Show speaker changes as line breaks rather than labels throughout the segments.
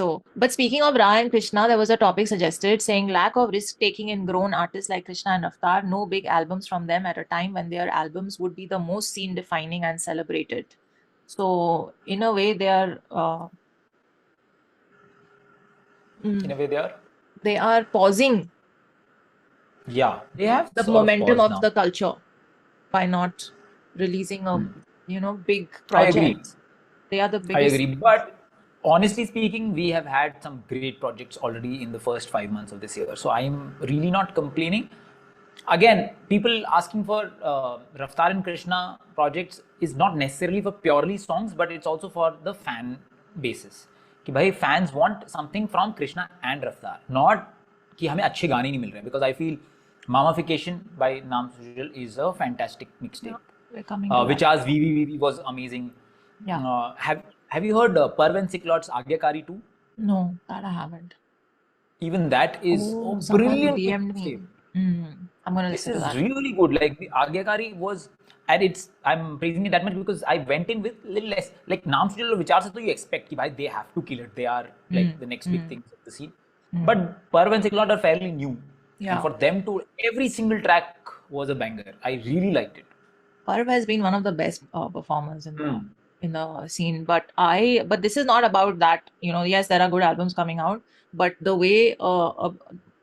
So, but speaking of Ra and Krishna, there was a topic suggested saying lack of risk taking in grown artists like Krishna and Raftar, no big albums from them at a time when their albums would be the most scene defining and celebrated. So, in a way,
In a way,
they are pausing
they have
the
sort of
momentum
paused
of
now.
the culture by not releasing a big
I agree.
project. They are the
I
biggest.
agree. But honestly speaking, we have had some great projects already in the first 5 months of this year. So I'm really not complaining. Again, people asking for Raftar and Krishna projects is not necessarily for purely songs, but it's also for the fan basis. कि भाई fans want something from Krishna and Raftar, not कि हमें अच्छे गाने नहीं मिल रहे. Because I feel Mamafication by Naam Sujal is a fantastic mixtape.
We're coming to
Which
that.
as VVVV was amazing.
Yeah.
Have you heard Parvan Siklot's Agyakari 2?
No, that I haven't.
Even that is a
Someone
brilliant
DM'd me.
mixtape.
I'm gonna
This
listen to
is
that.
really good. Like the Agyakari was, and I'm praising it that much because I went in with little less. Like Naam Sujal or Vichar se to you expect कि भाई they have to kill it. They are like the next big things of the scene. But Parvan Siklot are fairly new.
Yeah.
And for them to, every single track was a banger. I really liked it.
Parv has been one of the best performers in the scene, but this is not about that. Yes, there are good albums coming out, but the way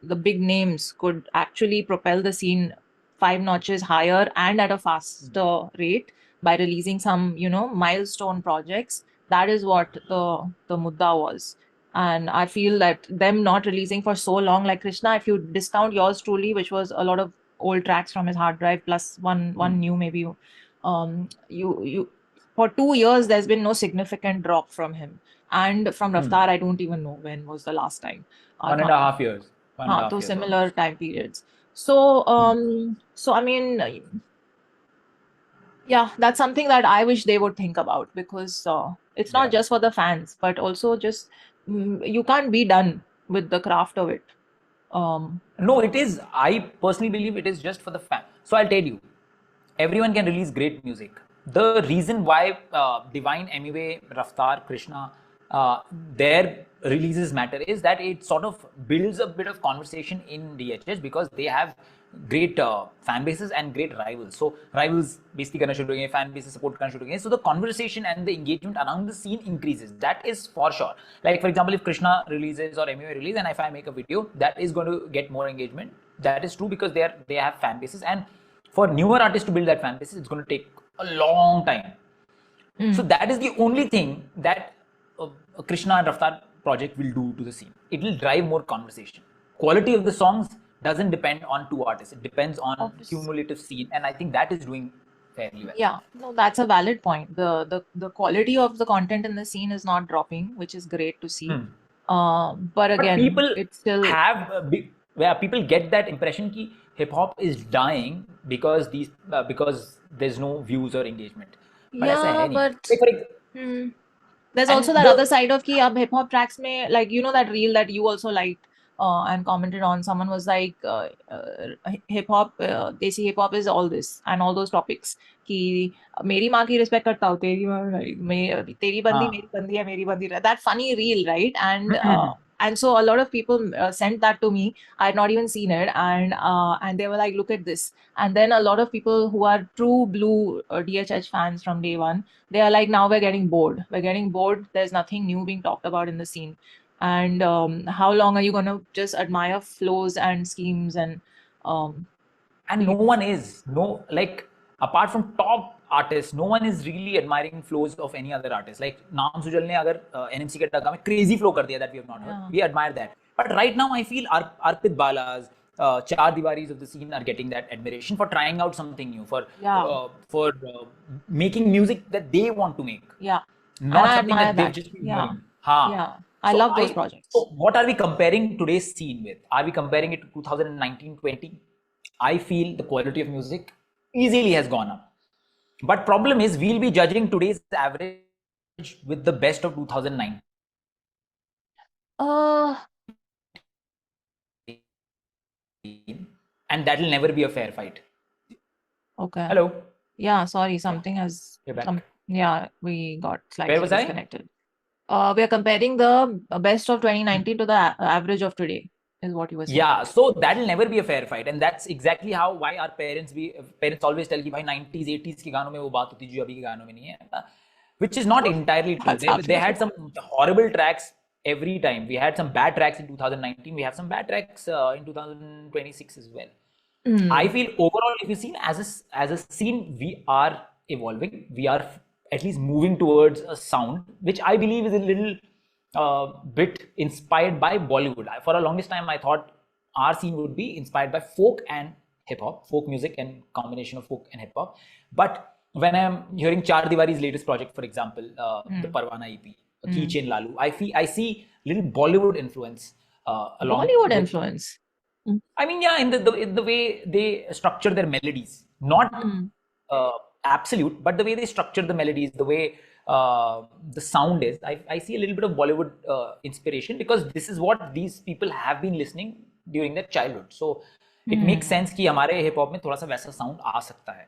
the big names could actually propel the scene 5 notches higher and at a faster rate by releasing some milestone projects. That is what the mudda was. And I feel that them not releasing for so long, like Krishna, if you discount Yours Truly, which was a lot of old tracks from his hard drive plus one new maybe, you for 2 years there's been no significant drop from him. And from Raftar, I don't even know when was the last time.
1.5 years. 1.5 years.
Similar
Almost.
time periods. So I mean, yeah, that's something that I wish they would think about, because it's not just for the fans, but also just you can't be done with the craft of it.
No, it is. I personally believe it is just for the fan. So I'll tell you, everyone can release great music. The reason why Divine, Emiway, Raftar, Krishna, their releases matter is that it sort of builds a bit of conversation in DHH because they have great fan bases and great rivals. So rivals basically करना शुरू करेंगे, fan bases support करना शुरू करेंगे. So the conversation and the engagement around the scene increases. That is for sure. Like for example, if Krishna releases or MUA release, and if I make a video, that is going to get more engagement. That is true because they have fan bases, and for newer artists to build that fan bases, it's going to take a long time. So that is the only thing that Krishna and Raftar project will do to the scene. It will drive more conversation. Quality of the songs doesn't depend on two artists. It depends on cumulative scene, and I think that is doing fairly well.
Yeah, no, that's a valid point. The quality of the content in the scene is not dropping, which is great to see. But again,
people
it's still
where people get that impression that hip hop is dying because there's no views or engagement. But
yeah, but there's
and
also that other side of ki ab hip hop tracks mein, like that reel that you also liked and commented on. Someone was like, hip hop, desi hip hop is all this and all those topics. कि मेरी माँ की respect करता हूँ, तेरी तेरी बंदी मेरी बंदी है, मेरी बंदी है. That funny reel, right? And so a lot of people sent that to me. I had not even seen it, and they were like, look at this. And then a lot of people who are true blue DHH fans from day one, they are like, now we're getting bored. There's nothing new being talked about in the scene. And how long are you going to just admire flows and schemes and
no one is apart from top artists, no one is really admiring flows of any other artist. Like Naam Sujal ne agar NMC ke Taka mein crazy flow kar diya that we have not heard, we admire that. But right now I feel Arpit Bala's, Char Diwaris of the scene are getting that admiration for trying out something new, for making music that they want to make.
Yeah.
Not something that they've just been doing.
Yeah. I love those projects.
So what are we comparing today's scene with? Are we comparing it to 2019-20? I feel the quality of music easily has gone up. But problem is we'll be judging today's average with the best of 2009. And that will never be a fair fight.
Okay.
Hello.
Yeah, sorry, something has
You're back.
yeah, we got slightly disconnected. We are comparing the best of 2019 to the average of today, is what you were saying.
Yeah, so that'll never be a fair fight, and that's exactly how why our parents always tell कि भाई 90s 80s के गानों में वो बात होती जो अभी के गानों में नहीं है, which is not entirely true.
That's
They had
absolutely.
some horrible tracks every time. We had some bad tracks in 2019. We have some bad tracks in 2026 as well. I feel overall, if you see as a scene, we are evolving. We are at least moving towards a sound which I believe is a little bit inspired by Bollywood. For a longest time, I thought our scene would be inspired by folk and hip hop, folk music and combination of folk and hip hop. But when I'm hearing Char Diwari's latest project, for example, the Parwana EP, Keychain Lalu, I see little Bollywood influence along
Bollywood
with,
influence.
I mean, yeah, in the way they structure their melodies, not absolute, but the way they structure the melodies, the way the sound is, I see a little bit of Bollywood inspiration, because this is what these people have been listening during their childhood. So it makes sense कि हमारे hip hop में थोड़ा सा वैसा sound आ सकता है.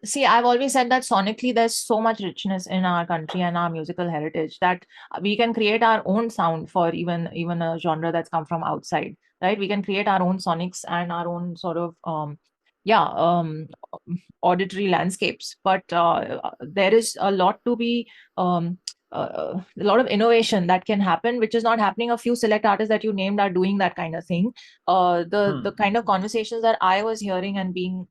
See, I've always said that sonically there's so much richness in our country and our musical heritage that we can create our own sound for even a genre that's come from outside, right? We can create our own sonics and our own sort of auditory landscapes. But there is a lot to be a lot of innovation that can happen, which is not happening. A few select artists that you named are doing that kind of thing. The kind of conversations that I was hearing and being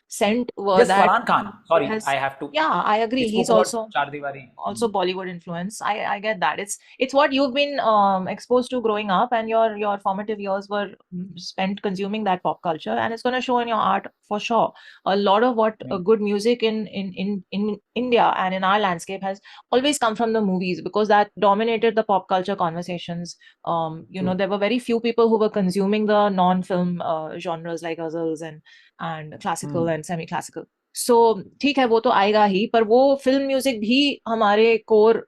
sent were
Just
that
Farhan Khan. Sorry, I have to.
yeah, I agree.
You
He's
spoke about
also
Char Diwari.
Bollywood influence. I get that. It's what you've been exposed to growing up, and your formative years were spent consuming that pop culture, and it's going to show in your art for sure. A lot of what good music in India and in our landscape has always come from the movies, because that dominated the pop culture conversations. There were very few people who were consuming the non-film genres like ghazals and classical and semi-classical. सो ठीक है, वो तो आएगा ही, पर वो film music भी हमारे core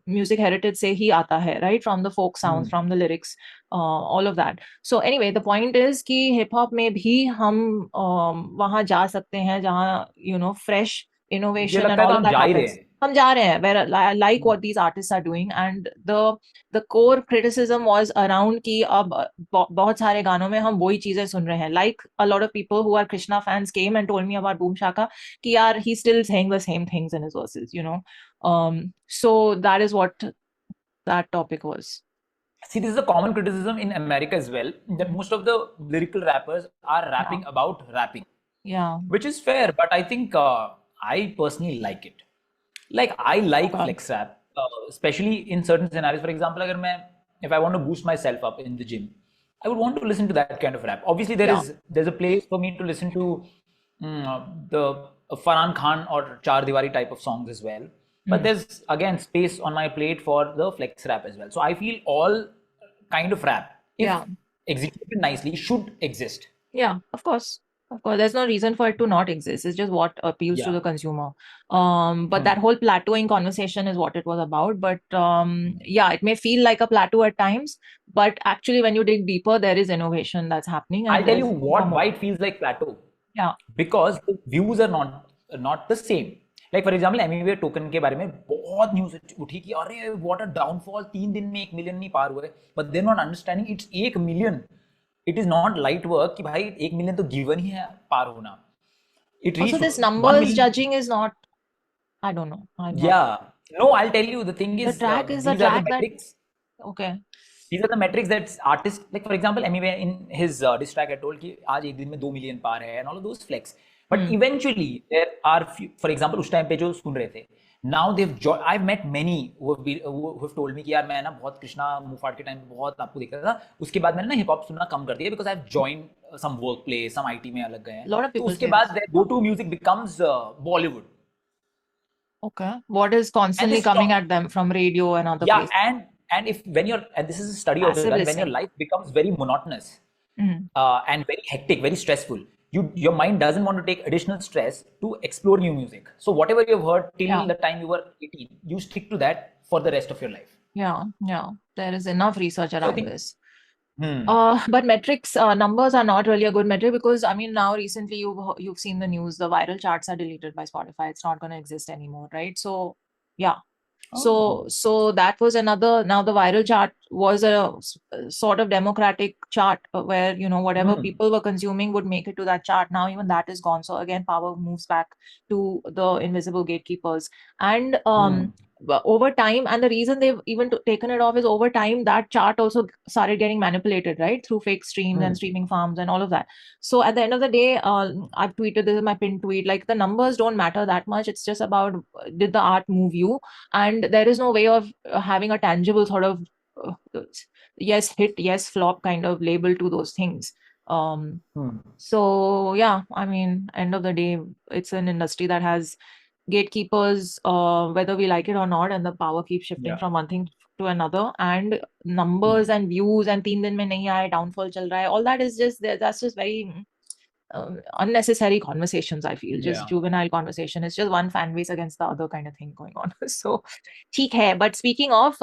music heritage से ही आता है, right? From the folk sound, from the lyrics, all of that. So anyway, the point is कि हिप हॉप में भी हम वहां जा सकते हैं जहां फ्रेश
मुझे
innovation and
लगता है तो
all of
हम
that
जा ही रहे
happens.
हैं.
हम जा रहे हैं, where I like what these artists are doing, and the core criticism was around कि अब बहुत सारे गानों में हम वही चीजें सुन रहे हैं. Like a lot of people who are Krishna fans came and told me about Boom Shaka कि यार he's still saying the same things in his verses. So that is what that topic was.
See, this is a common criticism in America as well, that most of the lyrical rappers are rapping about rapping.
Yeah.
Which is fair, but I think I personally like it. Like, I like flex rap, especially in certain scenarios. For example, if I want to boost myself up in the gym, I would want to listen to that kind of rap. Obviously, there's a place for me to listen to the Farhan Khan or Char Diwari type of songs as well. But there's again space on my plate for the flex rap as well. So I feel all kind of rap, if executed nicely, should exist.
Yeah, of course. Of course, there's no reason for it to not exist. It's just what appeals to the consumer. But that whole plateauing conversation is what it was about. But yeah, it may feel like a plateau at times, but actually, when you dig deeper, there is innovation that's happening. And
I'll tell you why it feels like plateau.
Yeah.
Because the views are not the same. Like for example, Emiway token के बारे में बहुत news उठी कि अरे what a downfall, 3 दिन में 1 million नहीं पार हुए. But they not understanding its 1 million. It is not light work कि भाई 1 मिलियन तो गिवन ही है पार होना. It
also,
reached
this
1
numbers
million.
judging is not, I don't know.
Yeah. No, I'll tell you, the thing is,
the track is the
these are the
track that
metrics.
okay.
These are the metrics that artists, like for example, anyway, in his diss track, I told कि आज एक दिन में 2 million पार है and all of those flex. But eventually there are few, for example, उस time पे जो सुन रहे थे, now I've met many who have told me कि यार मैं ना बहुत कृष्णा मुफाट के टाइम पे बहुत आपको देख रहा था, उसके बाद मैंने ना हिप हॉप सुनना कम कर दिया because I've joined some workplace, some IT में अलग गए हैं. तो उसके बाद their go-to music becomes Bollywood.
Okay. What is constantly coming at them from radio and other places?
Yeah, and this is a study of it, when your life becomes very monotonous and very hectic, very stressful, your mind doesn't want to take additional stress to explore new music. So whatever you've heard till the time you were 18, you stick to that for the rest of your life.
Yeah. There is enough research around this. But metrics, numbers are not really a good metric, because I mean, now recently you've seen the news, the viral charts are deleted by Spotify. It's not going to exist anymore, right? So yeah. So that was another. Now the viral chart was a sort of democratic chart where whatever people were consuming would make it to that chart. Now even that is gone. So again, power moves back to the invisible gatekeepers. And over time, and the reason they've even taken it off is over time that chart also started getting manipulated, right, through fake streams and streaming farms and all of that. So at the end of the day, I've tweeted, this is my pinned tweet, like the numbers don't matter that much. It's just about, did the art move you? And there is no way of having a tangible sort of yes hit, yes flop kind of label to those things. So yeah, I mean, end of the day, it's an industry that has gatekeepers, whether we like it or not, and the power keeps shifting from one thing to another. And numbers and views and 3 दिन में नहीं आए, downfall चल रहा है, all that is just, that's just very unnecessary conversations, I feel. Just juvenile conversation. It's just one fan base against the other kind of thing going on. So, ठीक है. But speaking of